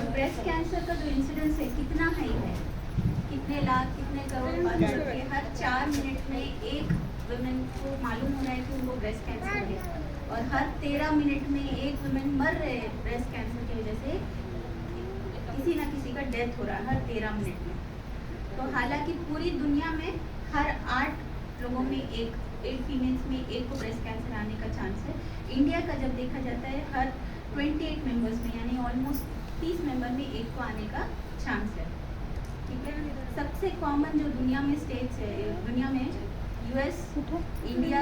Breast cancer का जो incidence है कितना हाई है, कितने लाख कितने करोड़ बात के हर 4 मिनट में एक वुमेन को मालूम हो रहा है कि उनको ब्रेस्ट कैंसर है, और हर 13 मिनट में एक वुमेन मर रहे हैं ब्रेस्ट कैंसर की वजह से, किसी ना किसी का डेथ हो रहा है हर 13 मिनट में। तो हालांकि पूरी दुनिया में हर 8 लोगों में एक फीमेल्स में एक को ब्रेस्ट कैंसर आने का चांस है। इंडिया का जब देखा जाता है हर 28 मेंबर्स में, यानी ऑलमोस्ट 30 मेंबर में एक को आने का चांस है। ठीक है, सबसे कॉमन जो दुनिया में स्टेट्स है, दुनिया में यूएस, इंडिया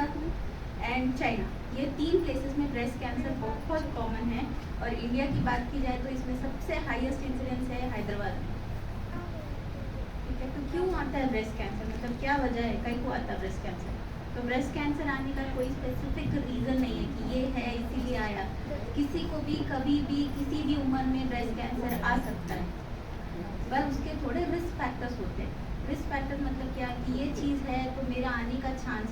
एंड चाइना, ये 3 प्लेसेस में ब्रेस्ट कैंसर बहुत कॉमन है। और इंडिया की बात की जाए तो इसमें सबसे हाईएस्ट इंसिडेंस है हैदराबाद में। ठीक है, तो क्यों आता है ब्रेस्ट कैंसर, मतलब क्या वजह है, कहीं को आता है ब्रेस्ट कैंसर? तो ब्रेस्ट कैंसर आने का कोई स्पेसिफिक रीज़न नहीं है कि ये है इसीलिए आया। किसी को भी कभी भी किसी भी उम्र में ब्रेस्ट कैंसर आ सकता है, पर उसके थोड़े रिस्क फैक्टर्स होते हैं। रिस्क फैक्टर मतलब क्या, कि ये चीज़ है तो मेरा आने का चांस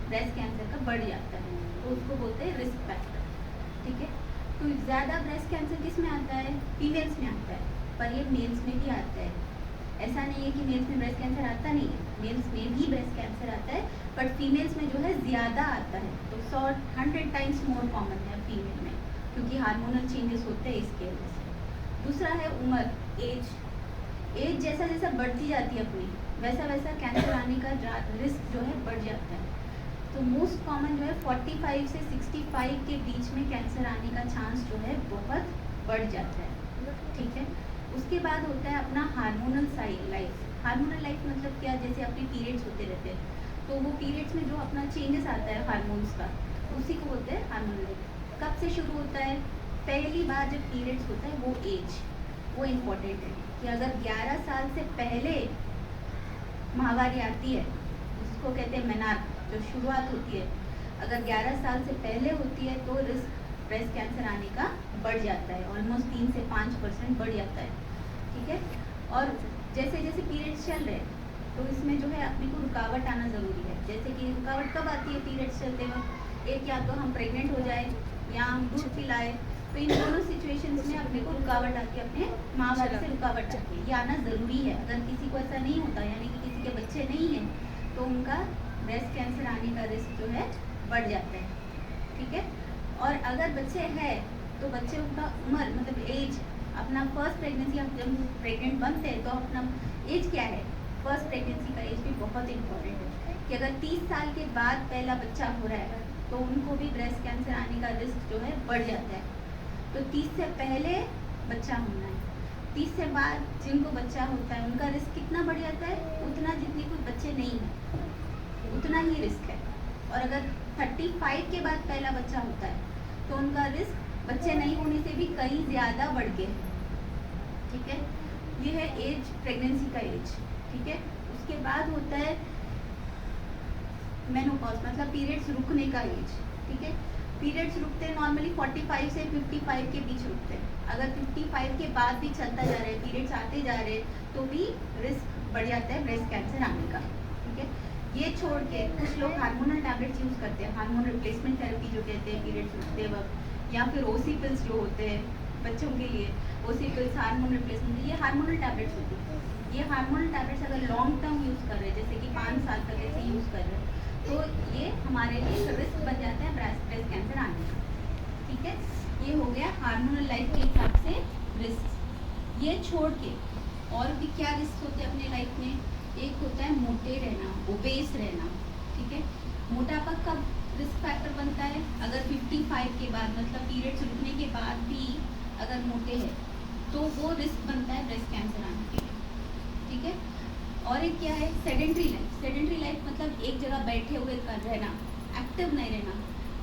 ब्रेस्ट कैंसर का बढ़ जाता है, तो उसको बोलते हैं रिस्क फैक्टर। ठीक है, तो ज़्यादा ब्रेस्ट कैंसर किस में आता है? फीमेल्स में आता है, पर ये मेल्स में भी आता है। ऐसा नहीं है कि मेल्स में ब्रेस्ट कैंसर आता नहीं है, मेल्स में भी ब्रेस्ट कैंसर आता है, बट फीमेल्स में जो है ज़्यादा आता है। तो 100 टाइम्स मोर कॉमन है फीमेल में, क्योंकि हार्मोनल चेंजेस होते हैं इसके वजह से। दूसरा है उम्र, एज जैसा जैसा बढ़ती जाती है अपनी, वैसा वैसा कैंसर आने का रिस्क जो है बढ़ जाता है। तो मोस्ट कॉमन जो है 45 से 65 के बीच में कैंसर आने का चांस जो है बहुत बढ़ जाता है। ठीक है, उसके बाद होता है अपना हार्मोनल लाइफ। हार्मोनल लाइफ मतलब क्या, जैसे अपने पीरियड्स होते रहते हैं, तो वो पीरियड्स में जो अपना चेंजेस आता है हार्मोन्स का, उसी को बोलते हैं हार्मोनल लाइफ। कब से शुरू होता है? पहली बार जब पीरियड्स होता है वो एज, वो इम्पोर्टेंट है कि अगर 11 साल से पहले माहवारी आती है, उसको कहते हैं मेनार्क, जो शुरुआत होती है, अगर 11 साल से पहले होती है तो रिस्क ब्रेस्ट कैंसर आने का बढ़ जाता है, ऑलमोस्ट 3 से 5% बढ़ जाता है। ठीक है, और जैसे जैसे पीरियड्स चल रहे तो इसमें जो है अपने को रुकावट आना ज़रूरी है। जैसे कि रुकावट कब आती है पीरियड्स चलते वक्त? एक, या तो हम प्रेग्नेंट हो जाए या हम दूध पिलाए, तो इन दोनों सिचुएशंस में अपने को रुकावट आती है, अपने माहवारी से रुकावट आती है, ये आना ज़रूरी है। अगर किसी को ऐसा नहीं होता, यानी कि किसी के बच्चे नहीं हैं, तो उनका ब्रेस्ट कैंसर आने का रिस्क जो है बढ़ जाता है। ठीक है, और अगर बच्चे हैं तो बच्चे का उम्र मतलब एज, अपना फर्स्ट प्रेगनेंसी, हम जब प्रेग्नेंट बनते हैं तो अपना एज क्या है, फर्स्ट प्रेगनेंसी का एज भी बहुत इम्पोर्टेंट है। कि अगर 30 साल के बाद पहला बच्चा हो रहा है तो उनको भी ब्रेस्ट कैंसर आने का रिस्क जो है बढ़ जाता है। तो 30 से पहले बच्चा होना है, 30 से बाद जिनको बच्चा होता है उनका रिस्क कितना बढ़ जाता है? उतना, जितने कोई बच्चे नहीं हैं उतना ही रिस्क है। और अगर 35 के बाद पहला बच्चा होता है तो उनका रिस्क बच्चे नहीं होने से भी कहीं ज़्यादा बढ़ के है। ठीक है, ये है एज, प्रेगनेंसी का एज। ठीक है, उसके बाद होता है मेनोपॉज, मतलब पीरियड्स रुकने का एज। ठीक है, पीरियड्स रुकते हैं नॉर्मली 45 से 55 के बीच रुकते हैं। अगर 55 के बाद भी चलता जा रहा है, पीरियड्स आते जा रहे हैं, तो भी रिस्क बढ़ जाता है ब्रेस्ट कैंसर आने का। ठीक है, ये छोड़ के कुछ लोग हार्मोनल टैबलेट्स यूज़ करते हैं, हार्मोन रिप्लेसमेंट थेरेपी जो कहते हैं पीरियड्स रुकते वक्त, या फिर ओसी पिल्स जो होते हैं बच्चों के लिए, ओसी पिल्स हार्मोन रिप्लेसमेंट, ये हार्मोनल टैबलेट्स होती है। ये हार्मोनल टैबलेट्स अगर लॉन्ग टर्म यूज़ कर रहे हैं, जैसे कि 5 साल तक ऐसे यूज़ कर रहे हैं, तो ये हमारे लिए रिस्क बन जाता है ब्रेस्ट कैंसर आने का। ठीक है, ये हो गया हार्मोनल लाइफ के हिसाब से रिस्क। ये छोड़ के और भी क्या रिस्क होते हैं अपने लाइफ में? एक होता है मोटे रहना, ओबेस रहना। ठीक है, मोटापा कब रिस्क फैक्टर बनता है? अगर 55 के बाद, मतलब पीरियड्स रुकने के बाद भी अगर मोटे हैं तो वो रिस्क बनता है ब्रेस्ट कैंसर आने के लिए। ठीक है, और एक क्या है? Sedentary life. सेडेंट्री लाइफ मतलब एक जगह बैठे हुए कर रहना, एक्टिव नहीं रहना,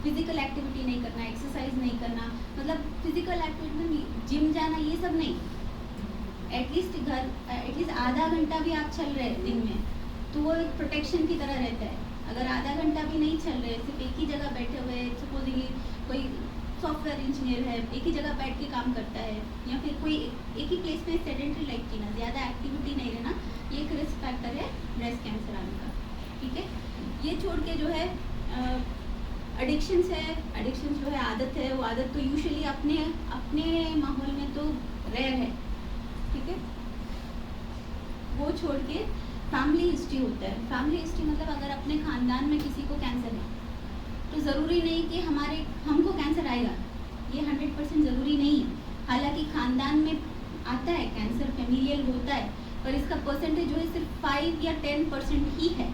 फिजिकल एक्टिविटी नहीं करना, एक्सरसाइज नहीं करना, मतलब फिजिकल एक्टिविटी में जिम जाना, ये सब नहीं। एटलीस्ट आधा घंटा भी आप चल रहे हैं दिन में, तो वो एक प्रोटेक्शन की तरह रहता है। अगर आधा घंटा भी नहीं चल रहे, सिर्फ एक ही जगह बैठे हुए, सपोजिंगली कोई सॉफ्टवेयर इंजीनियर है, एक ही जगह बैठ के काम करता है, या फिर कोई एक ही प्लेस में सेडेंट्री लाइफ जीना, ज़्यादा एक्टिविटी नहीं रहना, ये एक रिस्क फैक्टर है ब्रेस्ट कैंसर आने का। ठीक है, ये छोड़ के जो है एडिक्शंस है, एडिक्शंस जो है आदत है, वो आदत तो यूजुअली अपने अपने माहौल में तो रेयर है, ठीक है। वो छोड़ के फैमिली हिस्ट्री होता है। फैमिली हिस्ट्री मतलब अगर अपने ख़ानदान में किसी को कैंसर है तो ज़रूरी नहीं कि हमको कैंसर आएगा, ये 100% ज़रूरी नहीं है। हालांकि ख़ानदान में आता है कैंसर, फैमिलियल होता है, पर इसका परसेंटेज जो है सिर्फ 5 या 10% ही है।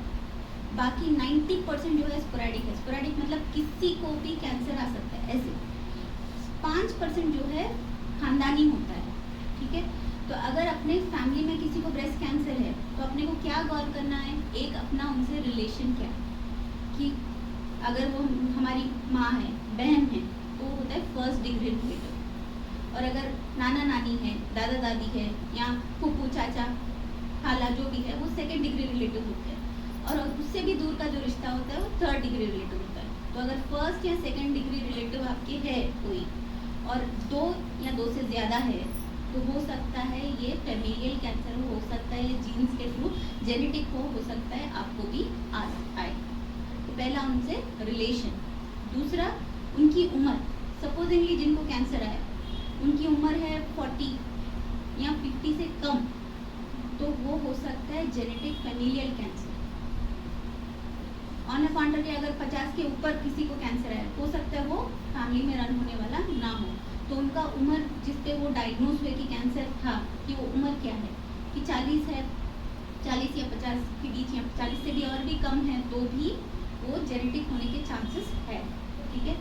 बाकी 90% जो है स्पोरेडिक है। स्पोरेडिक मतलब किसी को भी कैंसर आ सकता है, ऐसे 5% जो है खानदानी होता है, ठीक है। तो अगर अपने फैमिली में किसी को ब्रेस्ट कैंसर है तो अपने को क्या गौर करना है, एक अपना उनसे रिलेशन क्या है, कि अगर वो हमारी माँ है, बहन है, तो वो होता है फर्स्ट डिग्री रिलेटिव। और अगर नाना नानी है, दादा दादी है, या फूफू चाचा खाला जो भी है, वो सेकेंड डिग्री रिलेटिव होते हैं। और उससे भी दूर का जो रिश्ता होता है वो थर्ड डिग्री रिलेटिव होता है। तो अगर फर्स्ट या सेकेंड डिग्री रिलेटिव आपके है कोई, और 2 या 2 से ज़्यादा है, तो हो सकता है ये फैमिलियल कैंसर हो सकता है, ये जीन्स के थ्रू जेनेटिक हो सकता है, आपको भी आए। तो पहला उनसे रिलेशन, दूसरा उनकी उम्र। सपोजिंगली जिनको कैंसर आया उनकी उम्र है 40 या 50 से कम, तो वो हो सकता है genetic familial cancer. On a country अगर 50 के ऊपर किसी को कैंसर है, हो सकता है वो फैमिली में रन होने वाला ना हो। तो उनका उम्र जिस पे वो डायग्नोज हुए कि कैंसर था, कि वो उम्र क्या है, कि 40 है, 40 या 50 के बीच, या 40 से भी और भी कम है, तो भी वो जेनेटिक होने के चांसेस है, ठीक है।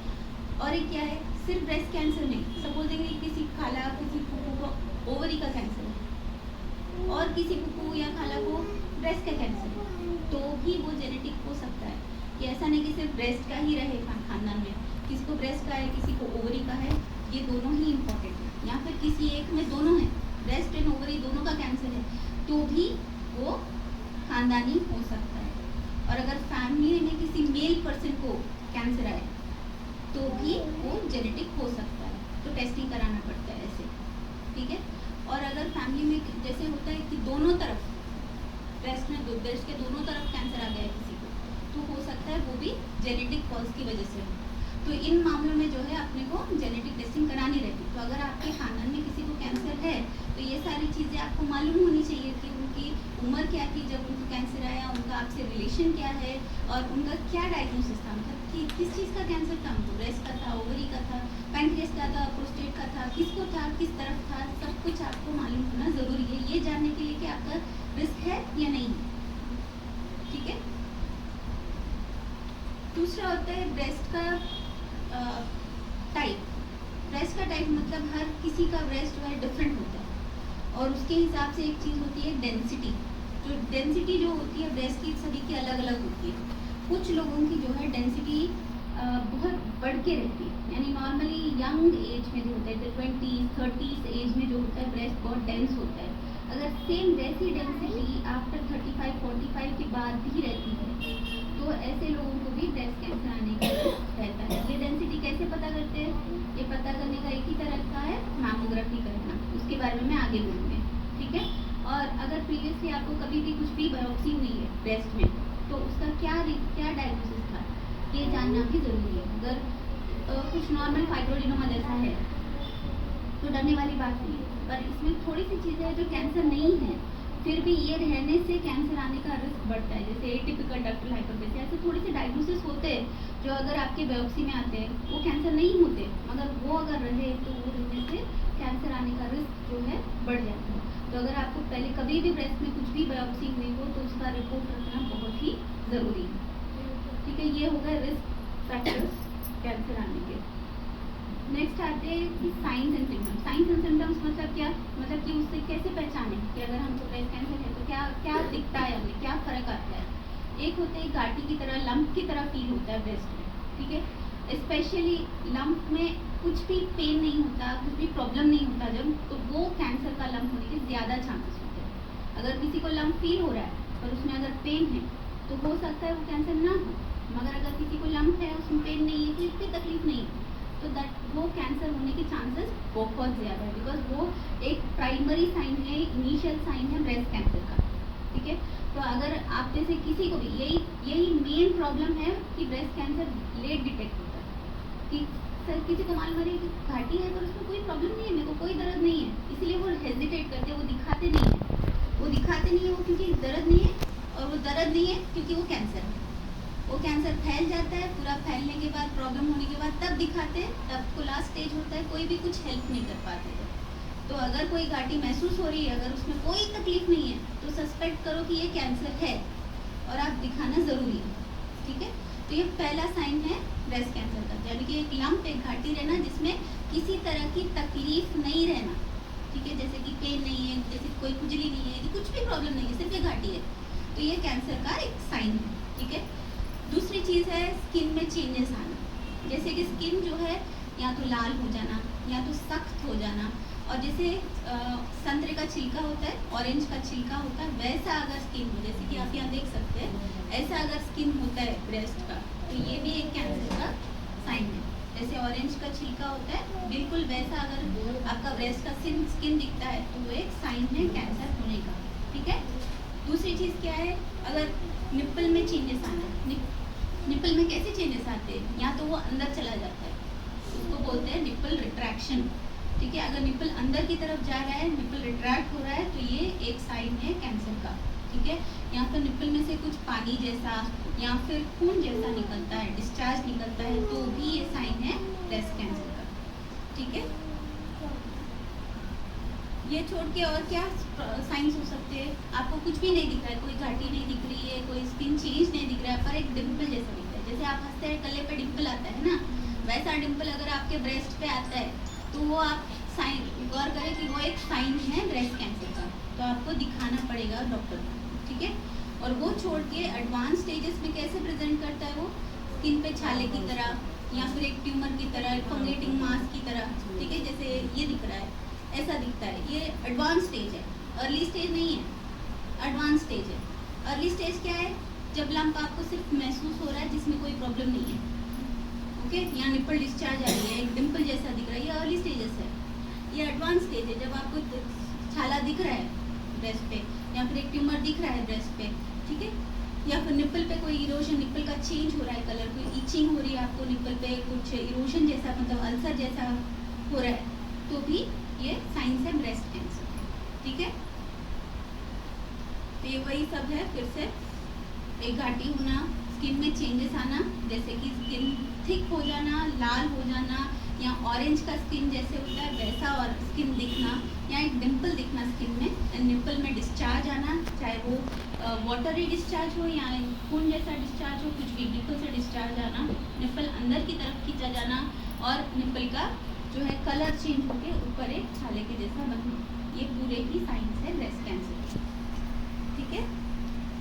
और एक क्या है, सिर्फ ब्रेस्ट कैंसर नहीं, सपोजिंगली किसी खाला, किसी फूफू को ओवरी का कैंसर है, और किसी फूफू या खाला को ब्रेस्ट का कैंसर है, तो भी वो जेनेटिक हो सकता है। कि ऐसा नहीं कि सिर्फ ब्रेस्ट का ही रहे खानदान में, किसी को ब्रेस्ट का है, किसी को ओवरी का है, ये दोनों ही इम्पोर्टेंट है। या फिर किसी एक में दोनों है, ब्रेस्ट एंड ओवरी दोनों का कैंसर है, तो भी वो खानदानी हो सकता है। और अगर फैमिली में किसी मेल पर्सन को कैंसर आए तो भी वो जेनेटिक हो सकता है, तो टेस्टिंग कराना पड़ता है ऐसे, ठीक है। और अगर फैमिली में जैसे होता है कि दोनों तरफ ब्रेस्ट के दोनों तरफ कैंसर आ गया है किसी को, तो हो सकता है वो भी जेनेटिक कॉज की वजह से हो। तो इन मामलों में जो है अपने को जेनेटिक टेस्टिंग करानी रहती। तो अगर आपके खानदान में किसी को कैंसर है तो ये सारी चीज़ें आपको मालूम होनी चाहिए कि उनकी उम्र क्या थी जब उनको कैंसर आया, उनका आपसे रिलेशन क्या है, और उनका क्या डायग्नोसिस था, मतलब कि किस चीज़ का कैंसर था, उनको ब्रेस्ट का था, ओवरी का था, पैनक्रियास का था, प्रोस्टेट का था, किसको था, किस तरफ था, सब कुछ आपको मालूम होना ज़रूरी है, ये जानने के लिए कि आपका रिस्क है या नहीं, ठीक है। दूसरा होता है ब्रेस्ट का टाइप। ब्रेस्ट का टाइप मतलब हर किसी का ब्रेस्ट जो है डिफरेंट होता है, और उसके हिसाब से एक चीज़ होती है डेंसिटी। जो डेंसिटी जो होती है ब्रेस्ट की सभी की अलग अलग होती है। कुछ लोगों की जो है डेंसिटी बहुत बढ़ के रहती है, यानी नॉर्मली यंग एज में जो होता है 20s 30s एज में जो होता है ब्रेस्ट बहुत डेंस होता है। अगर सेम वैसी डेंसिटी आफ्टर 35-45 के बाद भी रहती है तो ऐसे लोगों को भी ब्रेस्ट कैंसर आने का रहता है। ये डेंसिटी कैसे पता करते हैं, ये पता करने का एक ही तरीका है, मैमोग्राफी करना। उसके बारे में मैं आगे बोलूँगी, ठीक है। और अगर प्रीवियसली आपको कभी भी कुछ भी बायोप्सी हुई है ब्रेस्ट में, तो उसका क्या डायग्नोसिस था, ये जानना भी ज़रूरी है। अगर कुछ नॉर्मल फाइब्रोडिनोमा जैसा है तो डरने वाली बात नहीं है, पर इसमें थोड़ी सी चीज़ें हैं जो कैंसर नहीं है, फिर भी ये रहने से कैंसर आने का रिस्क बढ़ता है, जैसे एटिपिकल डक्टल हाइपरप्लेसिया, ऐसे थोड़े से डायग्नोसिस होते हैं जो अगर आपके बायोप्सी में आते हैं वो कैंसर नहीं होते, मगर वो अगर रहे तो वो रहने से कैंसर आने का रिस्क जो है बढ़ जाता है। तो अगर आपको पहले कभी भी ब्रेस्ट में कुछ भी बायोप्सी हुई हो तो उसका रिपोर्ट रखना बहुत ही ज़रूरी है, ठीक है। ये हो गए रिस्क फैक्टर्स कैंसर आने के। नेक्स्ट आते हैं कि science and symptoms. Science and symptoms मतलब क्या, मतलब कि उससे कैसे पहचानें कि अगर हमको ब्रेस्ट कैंसर है तो क्या क्या दिखता है, हमें क्या फ़र्क आता है। एक होता है गाठी की तरह, लंप की तरह फील होता है ब्रेस्ट में, ठीक है। स्पेशली लंप में कुछ भी पेन नहीं होता, कुछ भी प्रॉब्लम नहीं होता जब, तो वो कैंसर का लंप होने के ज़्यादा चांसेस होते हैं। अगर किसी को लंप फील हो रहा है और उसमें अगर पेन है तो हो सकता है वो कैंसर ना हो, मगर अगर किसी को लंप है उसमें पेन नहीं है, कोई भी तकलीफ नहीं है, तो दैट वो कैंसर होने के चांसेस बहुत ज़्यादा है, बिकॉज वो एक प्राइमरी साइन है, इनिशियल साइन है ब्रेस्ट कैंसर का, ठीक है। तो अगर आप जैसे किसी को भी यही मेन प्रॉब्लम है कि ब्रेस्ट कैंसर लेट डिटेक्ट होता है कि सर किसी को मालूम है कि घाटी है पर उसमें कोई प्रॉब्लम नहीं है, मेरे को कोई दर्द नहीं है, इसीलिए वो हेजिटेट करते हैं, वो दिखाते नहीं है वो क्योंकि दर्द नहीं है, और वो दर्द नहीं है क्योंकि वो कैंसर है। वो कैंसर फैल जाता है, पूरा फैलने के बाद प्रॉब्लम होने के बाद तब दिखाते हैं, तब को लास्ट स्टेज होता है, कोई भी कुछ हेल्प नहीं कर पाते थे। तो अगर कोई घाटी महसूस हो रही है, अगर उसमें कोई तकलीफ नहीं है तो सस्पेक्ट करो कि ये कैंसर है और आप दिखाना ज़रूरी है, ठीक है। तो ये पहला साइन है ब्रेस्ट कैंसर का, यानी कि एक लंप, एक घाटी रहना जिसमें किसी तरह की तकलीफ नहीं रहना, ठीक है, जैसे कि पेन नहीं है, जैसे कोई खुजली नहीं है, कुछ भी प्रॉब्लम नहीं है, सिर्फ ये घाटी है, तो ये कैंसर का एक साइन है, ठीक है। दूसरी चीज़ है स्किन में चेंजेस आना, जैसे कि स्किन जो है या तो लाल हो जाना या तो सख्त हो जाना, और जैसे संतरे का छिलका होता है, ऑरेंज का छिलका होता है, वैसा अगर स्किन हो, जैसे कि आप यहाँ देख सकते हैं, ऐसा अगर स्किन होता है ब्रेस्ट का, तो ये भी एक कैंसर का साइन है। जैसे ऑरेंज का छिलका होता है, बिल्कुल वैसा अगर आपका ब्रेस्ट का स्किन दिखता है तो वो एक साइन है कैंसर होने का, ठीक है। दूसरी चीज़ क्या है, अगर निप्पल में चेंजेस आना, निप्पल में कैसे चेंजेस आते हैं, या तो वो अंदर चला जाता है, उसको बोलते हैं निप्पल रिट्रैक्शन, ठीक है। अगर निप्पल अंदर की तरफ जा रहा है, निप्पल रिट्रैक्ट हो रहा है, तो ये एक साइन है कैंसर का, ठीक है। या तो निप्पल में से कुछ पानी जैसा या फिर खून जैसा निकलता है, डिस्चार्ज निकलता है, तो भी ये साइन है ब्रेस्ट कैंसर का, ठीक है। ये छोड़ के और क्या साइंस हो सकते हैं, आपको कुछ भी नहीं दिख रहा है, कोई घाटी नहीं दिख रही है, कोई स्किन चेंज नहीं दिख रहा है, पर एक डिम्पल जैसा दिख रहा है, जैसे आप हंसते हैं गले पे डिम्पल आता है ना, वैसा डिम्पल अगर आपके ब्रेस्ट पे आता है तो वो आप साइन गौर करें कि वो एक साइन है ब्रेस्ट कैंसर का, तो आपको दिखाना पड़ेगा डॉक्टर को, ठीक है। और वो छोड़ के एडवांस स्टेजेस में कैसे प्रेजेंट करता है, वो स्किन पे छाले की तरह या फिर एक ट्यूमर की तरह, फंगेटिंग मास की तरह, ठीक है, जैसे ये दिख रहा है, ऐसा दिखता है, ये एडवांस स्टेज है, अर्ली स्टेज नहीं है, एडवांस स्टेज है। अर्ली स्टेज क्या है, जब लंप आपको सिर्फ महसूस हो रहा है जिसमें कोई प्रॉब्लम नहीं है, ओके, यहाँ निप्पल डिस्चार्ज आ रही है, एक डिम्पल जैसा दिख रहा है, ये अर्ली स्टेजेस है। ये एडवांस स्टेज है, जब आपको छाला दिख रहा है ब्रेस्ट पे या फिर एक ट्यूमर दिख रहा है ब्रेस्ट पे, ठीक है, या फिर निप्पल पे कोई इरोजन, निप्पल का चेंज हो रहा है कलर, कोई इचिंग हो रही है आपको निप्पल पे, कुछ इरोजन जैसा, मतलब अल्सर जैसा हो रहा है, तो भी ये साइंस है ब्रेस्ट कैंसर, ठीक है। तो ये वही सब है, फिर से एक घाटी होना, स्किन में चेंजेस आना, जैसे कि स्किन थिक हो जाना, लाल हो जाना, या ऑरेंज का स्किन जैसे होता है वैसा, और स्किन दिखना, या एक डिम्पल दिखना स्किन में, निप्पल में डिस्चार्ज आना, चाहे वो वाटरी डिस्चार्ज हो या खून जैसा डिस्चार्ज हो, कुछ भी, निप्पल से डिस्चार्ज आना, निप्पल अंदर की तरफ खींचा जाना, और निप्पल का जो है कलर चेंज होके ऊपर एक छाले के जैसा बनना, ये पूरे ही साइंस है ब्रेस्ट कैंसर, ठीक है।